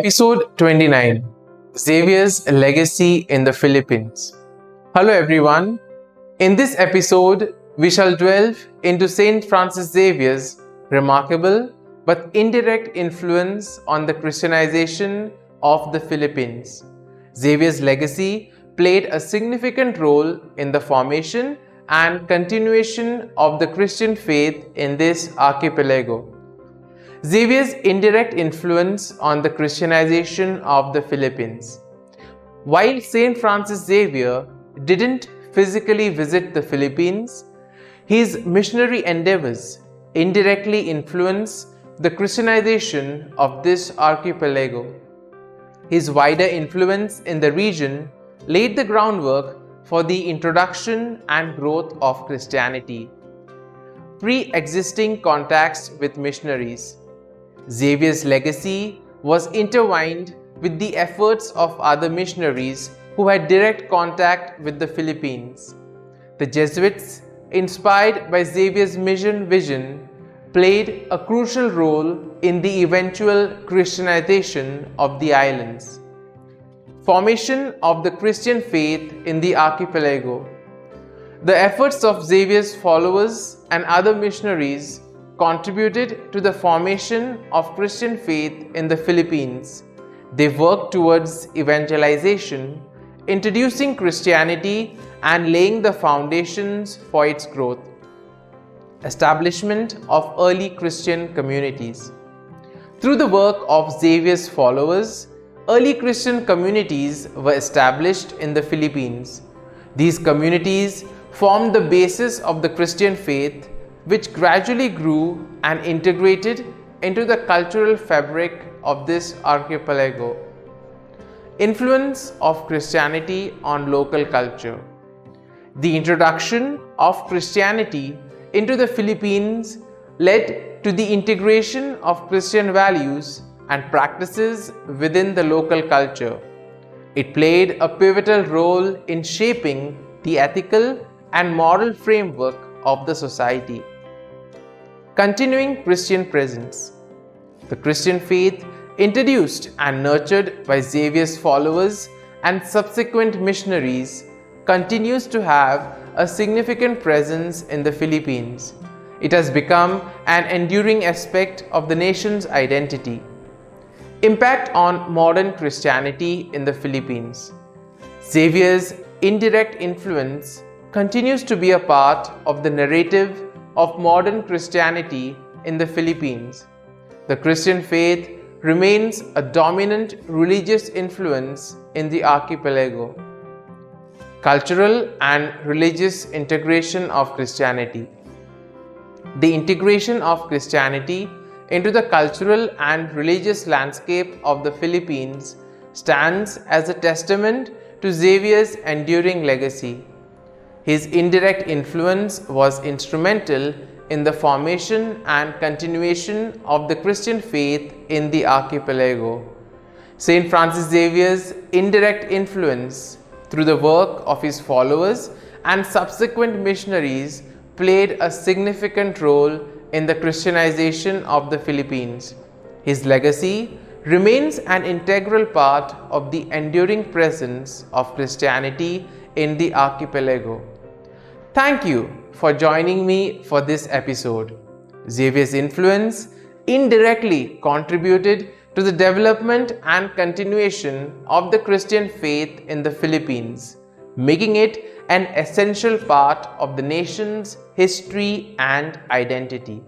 Episode 29, Xavier's Legacy in the Philippines. Hello everyone. In this episode, we shall delve into St Francis Xavier's remarkable but indirect influence on the Christianization of the Philippines. Xavier's legacy played a significant role in the formation and continuation of the Christian faith in this archipelago. Xavier's indirect influence on the Christianization of the Philippines. While St Francis Xavier didn't physically visit the Philippines, his missionary endeavors indirectly influenced the Christianization of this archipelago. His wider influence in the region laid the groundwork for the introduction and growth of Christianity. Pre-existing contacts with missionaries. Xavier's legacy was intertwined with the efforts of other missionaries who had direct contact with the Philippines. The Jesuits, inspired by Xavier's mission vision, played a crucial role in the eventual Christianization of the islands. Formation of the Christian faith in the archipelago. The efforts of Xavier's followers and other missionaries contributed to the formation of Christian faith in the Philippines. They worked towards evangelization, introducing Christianity and laying the foundations for its growth. Establishment of early Christian communities. Through the work of Xavier's followers, early Christian communities were established in the Philippines. These communities formed the basis of the Christian faith, which gradually grew and integrated into the cultural fabric of this archipelago. Influence of Christianity on local culture. The introduction of Christianity into the Philippines led to the integration of Christian values and practices within the local culture. It played a pivotal role in shaping the ethical and moral framework of the society. Continuing Christian presence. The Christian faith, introduced and nurtured by Xavier's followers and subsequent missionaries, continues to have a significant presence in the Philippines. It has become an enduring aspect of the nation's identity. Impact on modern Christianity in the Philippines. Xavier's indirect influence continues to be a part of the narrative of modern Christianity in the Philippines. The Christian faith remains a dominant religious influence in the archipelago. Cultural and religious integration of Christianity. The integration of Christianity into the cultural and religious landscape of the Philippines stands as a testament to Xavier's enduring legacy. His indirect influence was instrumental in the formation and continuation of the Christian faith in the archipelago. St. Francis Xavier's indirect influence through the work of his followers and subsequent missionaries played a significant role in the Christianization of the Philippines. His legacy remains an integral part of the enduring presence of Christianity in the archipelago. Thank you for joining me for this episode. Xavier's influence indirectly contributed to the development and continuation of the Christian faith in the Philippines, making it an essential part of the nation's history and identity.